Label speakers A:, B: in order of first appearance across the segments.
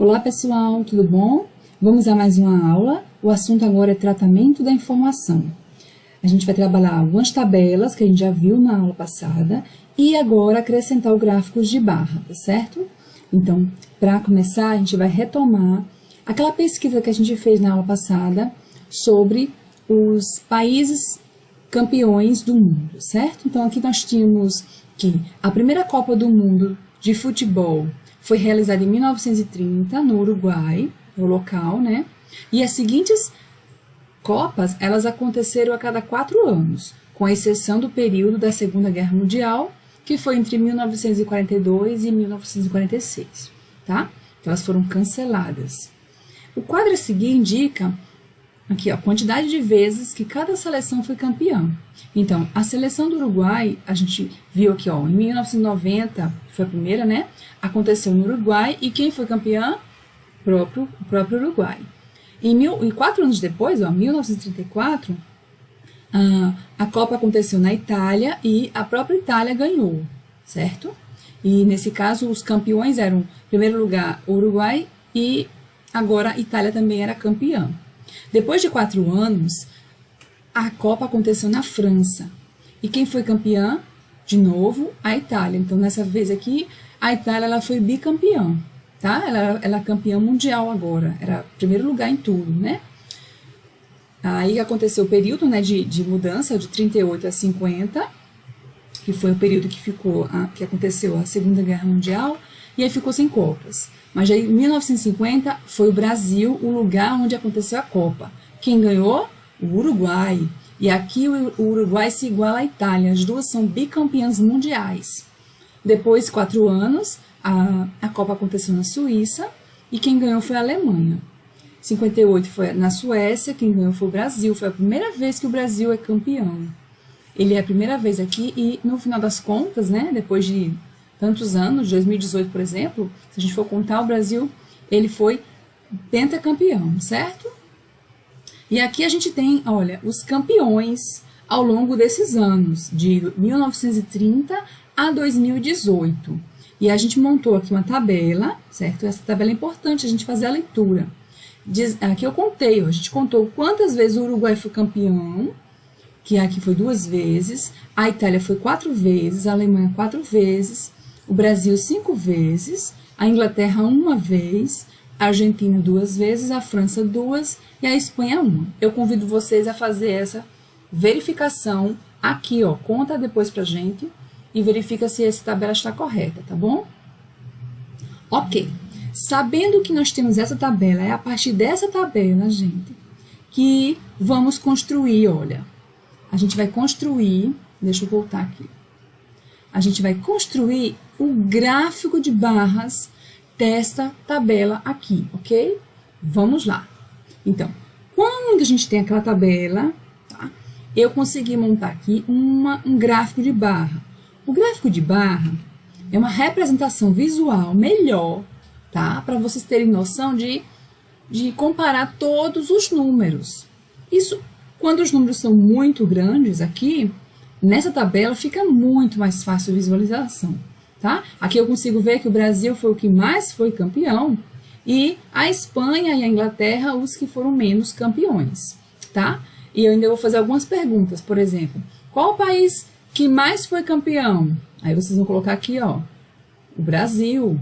A: Olá pessoal, tudo bom? Vamos a mais uma aula. O assunto agora é tratamento da informação. A gente vai trabalhar algumas tabelas que a gente já viu na aula passada e agora acrescentar o gráficos de barra, tá certo? Então, para começar, a gente vai retomar aquela pesquisa que a gente fez na aula passada sobre os países campeões do mundo, certo? Então, aqui nós tínhamos que a primeira Copa do Mundo de futebol foi realizada em 1930, no Uruguai, no local, né? E as seguintes Copas, elas aconteceram a cada 4 anos, com exceção do período da Segunda Guerra Mundial, que foi entre 1942 e 1946, tá? Então, elas foram canceladas. O quadro a seguir indica aqui, ó, a quantidade de vezes que cada seleção foi campeã. Então, a seleção do Uruguai, a gente viu aqui, ó, em 1990, foi a primeira, né? Aconteceu no Uruguai, e quem foi campeã? O próprio Uruguai. E 4 anos depois, ó, 1934, a Copa aconteceu na Itália e a própria Itália ganhou, certo? E nesse caso, os campeões eram, em primeiro lugar, o Uruguai, e agora a Itália também era campeã. Depois de 4 anos, a Copa aconteceu na França. E quem foi campeã? De novo, a Itália. Então, nessa vez aqui, a Itália ela foi bicampeã, tá? Ela é campeã mundial agora. Era primeiro lugar em tudo, né? Aí aconteceu o período, né, de mudança, de 38 a 50, que foi o período que aconteceu a Segunda Guerra Mundial, e aí ficou sem Copas. Mas aí, em 1950, foi o Brasil o lugar onde aconteceu a Copa. Quem ganhou? O Uruguai. E aqui o Uruguai se iguala à Itália. As duas são bicampeãs mundiais. Depois de 4 anos, a Copa aconteceu na Suíça e quem ganhou foi a Alemanha. 58 foi na Suécia, quem ganhou foi o Brasil. Foi a primeira vez que o Brasil é campeão. Ele é a primeira vez aqui e, no final das contas, né, depois de tantos anos, de 2018, por exemplo, se a gente for contar, o Brasil, ele foi pentacampeão, certo? E aqui a gente tem, olha, os campeões ao longo desses anos, de 1930 a 2018. E a gente montou aqui uma tabela, certo? Essa tabela é importante a gente fazer a leitura. Aqui eu contei, ó, a gente contou quantas vezes o Uruguai foi campeão, que aqui foi 2 vezes, a Itália foi 4 vezes, a Alemanha 4 vezes, o Brasil 5 vezes, a Inglaterra 1 vez, a Argentina 2 vezes, a França 2 e a Espanha 1. Eu convido vocês a fazer essa verificação aqui, ó, conta depois pra gente e verifica se essa tabela está correta, tá bom? Ok. Sabendo que nós temos essa tabela, é a partir dessa tabela, gente, que vamos construir, olha. A gente vai construir, deixa eu voltar aqui. A gente vai construir o gráfico de barras desta tabela aqui, ok? Vamos lá. Então, quando a gente tem aquela tabela, tá? Eu consegui montar aqui um gráfico de barra. O gráfico de barra é uma representação visual melhor, tá? Para vocês terem noção de comparar todos os números. Isso, quando os números são muito grandes aqui, nessa tabela fica muito mais fácil a visualização, tá? Aqui eu consigo ver que o Brasil foi o que mais foi campeão e a Espanha e a Inglaterra os que foram menos campeões, tá? E eu ainda vou fazer algumas perguntas, por exemplo, qual o país que mais foi campeão? Aí vocês vão colocar aqui, ó, o Brasil.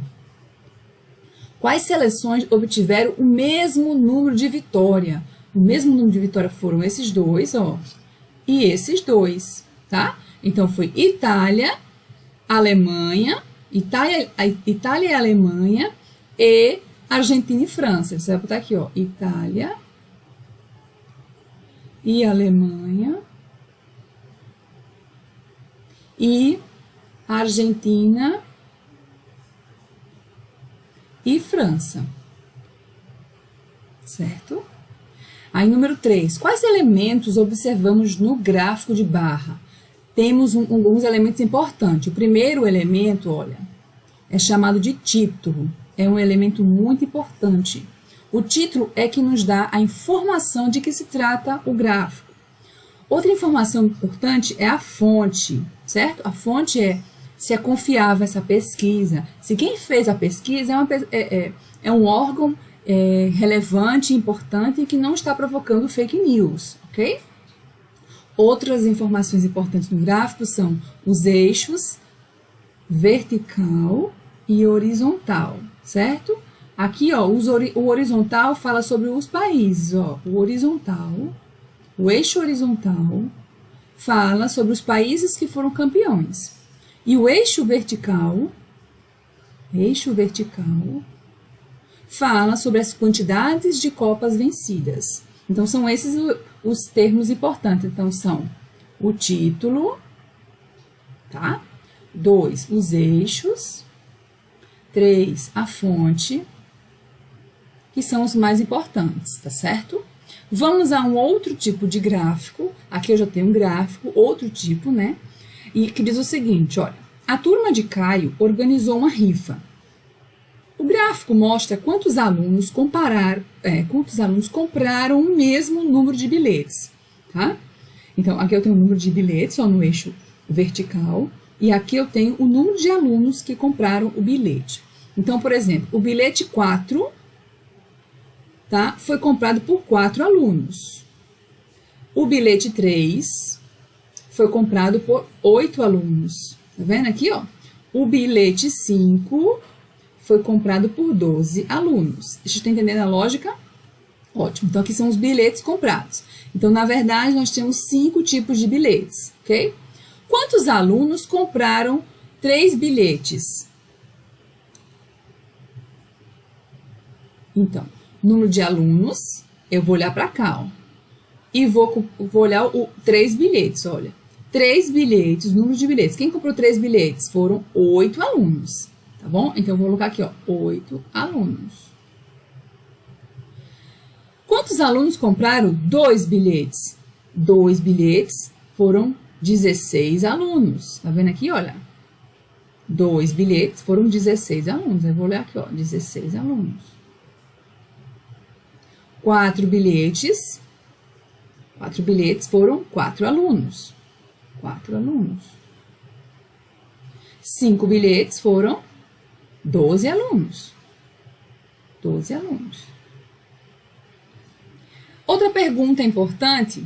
A: Quais seleções obtiveram o mesmo número de vitória? O mesmo número de vitória foram esses dois, ó, e esses dois, tá? Então, foi Itália, Alemanha, Itália e Alemanha e Argentina e França. Você vai botar aqui, ó, Itália e Alemanha e Argentina e França, certo? Aí, número 3, quais elementos observamos no gráfico de barra? Temos alguns elementos importantes. O primeiro elemento, olha, é chamado de título. É um elemento muito importante. O título é que nos dá a informação de que se trata o gráfico. Outra informação importante é a fonte, certo? A fonte é se é confiável essa pesquisa, se quem fez a pesquisa é um órgão relevante, importante e que não está provocando fake news, ok? Outras informações importantes no gráfico são os eixos vertical e horizontal, certo? Aqui, ó, o horizontal fala sobre os países, ó, o eixo horizontal fala sobre os países que foram campeões. E o eixo vertical fala sobre as quantidades de copas vencidas. Então, são esses os termos importantes. Então, são o título, tá? 2, os eixos. 3, a fonte, que são os mais importantes, tá certo? Vamos a um outro tipo de gráfico. Aqui eu já tenho um gráfico, outro tipo, né? E que diz o seguinte, olha, a turma de Caio organizou uma rifa. O gráfico mostra quantos alunos compraram o mesmo número de bilhetes, tá? Então, aqui eu tenho o número de bilhetes, ó, no eixo vertical, e aqui eu tenho o número de alunos que compraram o bilhete. Então, por exemplo, o bilhete 4, tá, foi comprado por 4 alunos. O bilhete 3 foi comprado por 8 alunos. Tá vendo aqui, ó? O bilhete 5 foi comprado por 12 alunos. Vocês estão entendendo a lógica? Ótimo. Então, aqui são os bilhetes comprados. Então, na verdade, nós temos 5 tipos de bilhetes, ok? Quantos alunos compraram 3 bilhetes? Então, número de alunos, eu vou olhar para cá, ó. E vou olhar 3 bilhetes, olha. 3 bilhetes, número de bilhetes. Quem comprou 3 bilhetes? Foram 8 alunos, tá bom? Então, eu vou colocar aqui, ó, 8 alunos. Quantos alunos compraram 2 bilhetes? 2 bilhetes foram 16 alunos. Tá vendo aqui, olha? 2 bilhetes foram 16 alunos. Eu vou olhar aqui, ó, 16 alunos. 4 bilhetes foram 4 alunos. 4 alunos. 5 bilhetes foram 12 alunos. 12 alunos. Outra pergunta importante: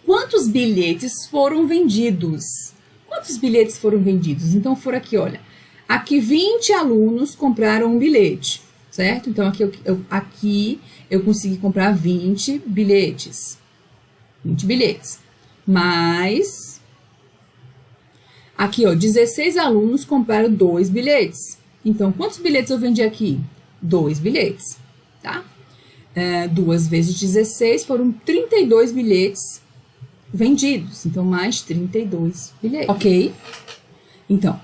A: quantos bilhetes foram vendidos? Quantos bilhetes foram vendidos? Então, foram aqui, olha. Aqui 20 alunos compraram um bilhete, certo? Então, aqui eu consegui comprar 20 bilhetes. 20 bilhetes. Mas, aqui, ó, 16 alunos compraram 2 bilhetes. Então, quantos bilhetes eu vendi aqui? 2 bilhetes, tá? 2 vezes 16 foram 32 bilhetes vendidos. Então, mais 32 bilhetes. Ok? Então,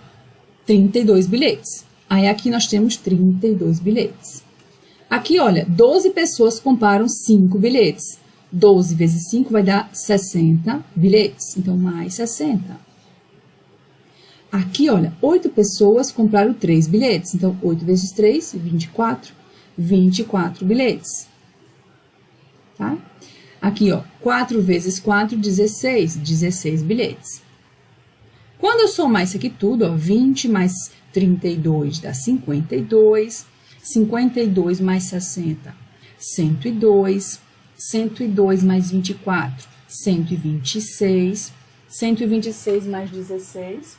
A: 32 bilhetes. Aí, aqui nós temos 32 bilhetes. Aqui, olha, 12 pessoas compraram 5 bilhetes. 12 vezes 5 vai dar 60 bilhetes. Então, mais 60. Aqui, olha, 8 pessoas compraram 3 bilhetes. Então, 8 vezes 3, 24. 24 bilhetes. Tá? Aqui, ó, 4 vezes 4, 16. 16 bilhetes. Quando eu somar isso aqui tudo, ó, 20 mais 32 dá 52. 52 mais 60, 102. 102 mais 24, 126. 126 mais 16.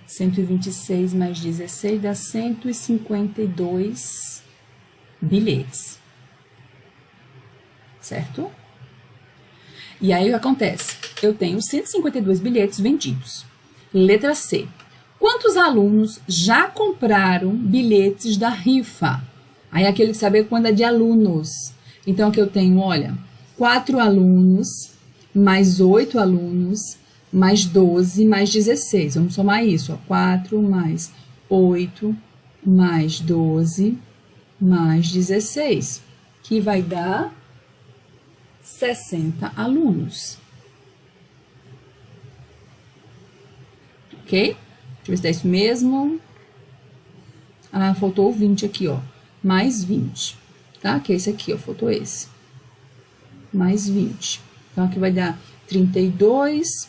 A: 126 mais 16 dá 152 bilhetes. Certo? E aí o que acontece? Eu tenho 152 bilhetes vendidos. Letra C. Quantos alunos já compraram bilhetes da rifa? Aí aquele que sabe quando é de alunos. Então aqui eu tenho, olha, 4 alunos, mais 8 alunos, mais 12, mais 16. Vamos somar isso, ó. 4 mais 8, mais 12, mais 16. Que vai dar 60 alunos. Ok? Deixa eu ver se é isso mesmo. Ah, faltou 20 aqui, ó. Mais 20. Tá? Que é esse aqui, ó. Faltou esse. Mais 20. Então, aqui vai dar 32.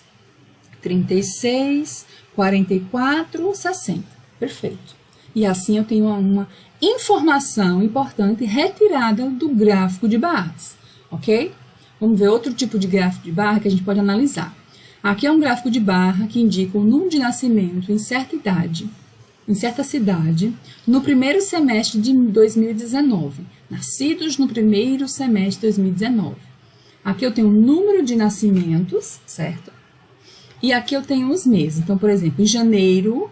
A: 36, 44, 60. Perfeito. E assim eu tenho uma informação importante retirada do gráfico de barras, ok? Vamos ver outro tipo de gráfico de barra que a gente pode analisar. Aqui é um gráfico de barra que indica o número de nascimento em certa idade, em certa cidade, no primeiro semestre de 2019. Nascidos no primeiro semestre de 2019. Aqui eu tenho o número de nascimentos, certo? E aqui eu tenho os meses. Então, por exemplo, em janeiro,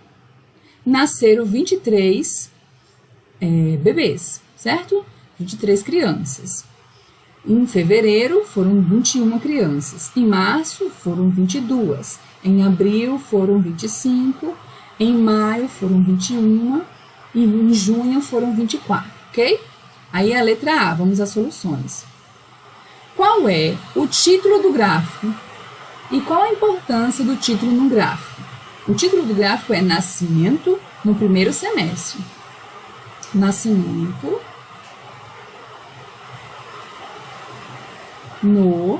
A: nasceram 23 bebês, certo? 23 crianças. Em fevereiro, foram 21 crianças. Em março, foram 22. Em abril, foram 25. Em maio, foram 21. E em junho, foram 24, ok? Aí a letra A, vamos às soluções. Qual é o título do gráfico? E qual a importância do título no gráfico? O título do gráfico é Nascimento no primeiro semestre. Nascimento no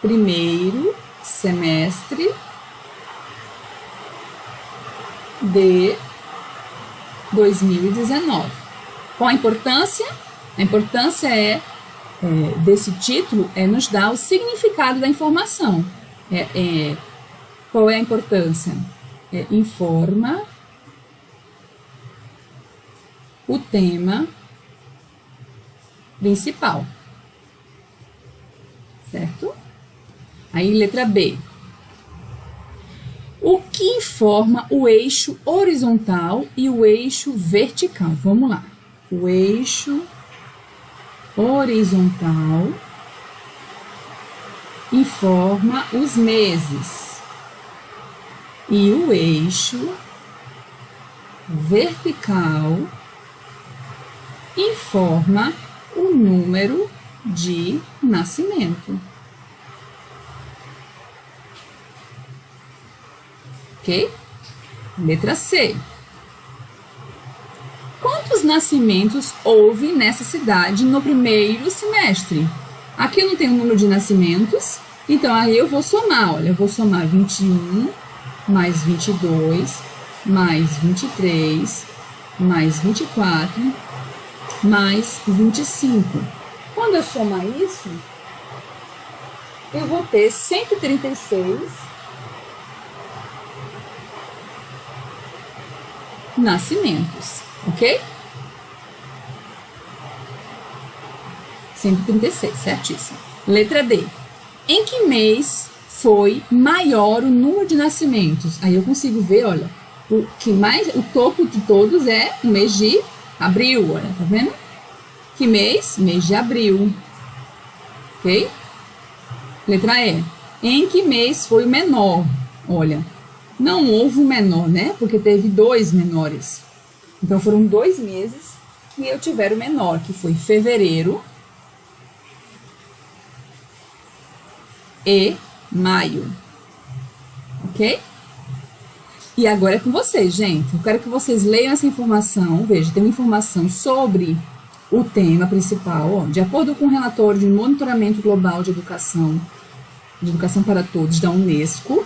A: primeiro semestre de 2019. Qual a importância? A importância desse título é nos dar o significado da informação. Qual é a importância? Informa o tema principal. Certo? Aí, letra B. O que informa o eixo horizontal e o eixo vertical? Vamos lá. O eixo horizontal informa os meses e o eixo vertical informa o número de nascimento. Ok? Letra C. Quantos nascimentos houve nessa cidade no primeiro semestre? Aqui eu não tenho o número de nascimentos, então aí eu vou somar, olha, eu vou somar 21 mais 22 mais 23 mais 24 mais 25. Quando eu somar isso, eu vou ter 136 nascimentos, ok? 136, certíssimo. Letra D. Em que mês foi maior o número de nascimentos? Aí eu consigo ver, olha, o topo de todos é o mês de abril, olha, tá vendo? Que mês? Mês de abril. Ok? Letra E. Em que mês foi o menor? Olha, não houve o menor, né? Porque teve 2 menores. Então, foram 2 meses que eu tiver o menor, que foi fevereiro e maio. Ok? E agora é com vocês, gente. Eu quero que vocês leiam essa informação. Veja, tem uma informação sobre o tema principal. Ó, de acordo com o relatório de monitoramento global de educação para todos da Unesco,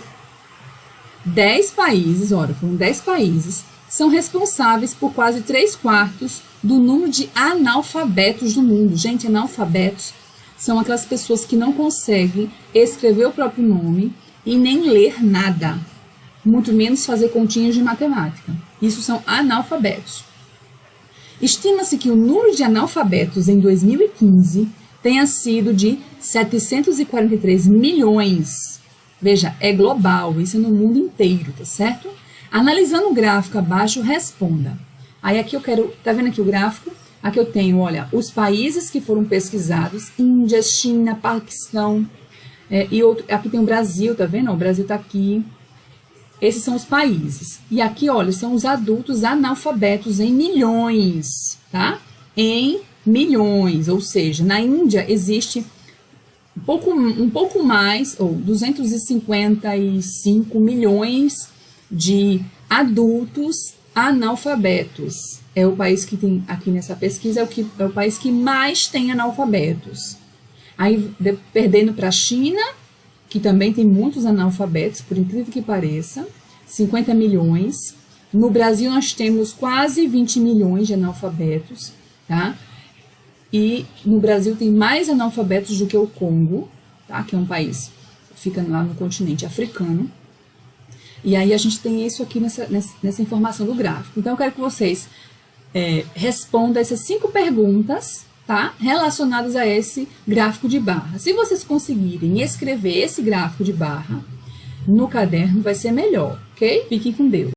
A: 10 países, olha, foram 10 países, são responsáveis por quase 3/4 do número de analfabetos do mundo. Gente, analfabetos são aquelas pessoas que não conseguem escrever o próprio nome e nem ler nada, muito menos fazer continhas de matemática. Isso são analfabetos. Estima-se que o número de analfabetos em 2015 tenha sido de 743 milhões. Veja, é global, isso é no mundo inteiro, tá certo? Analisando o gráfico abaixo, responda. Aí aqui eu quero, tá vendo aqui o gráfico? Aqui eu tenho, olha, os países que foram pesquisados, Índia, China, Paquistão, aqui tem o Brasil, tá vendo? O Brasil tá aqui. Esses são os países. E aqui, olha, são os adultos analfabetos em milhões, tá? Em milhões, ou seja, na Índia existe um pouco mais, ou 255 milhões de adultos analfabetos. É o país que tem, aqui nessa pesquisa, é o país que mais tem analfabetos. Aí, perdendo para a China, que também tem muitos analfabetos, por incrível que pareça, 50 milhões. No Brasil, nós temos quase 20 milhões de analfabetos, tá? E no Brasil tem mais analfabetos do que o Congo, tá? Que é um país que fica lá no continente africano. E aí a gente tem isso aqui nessa informação do gráfico. Então, eu quero que vocês respondam essas 5 perguntas, tá? Relacionadas a esse gráfico de barra. Se vocês conseguirem escrever esse gráfico de barra no caderno, vai ser melhor, ok? Fiquem com Deus.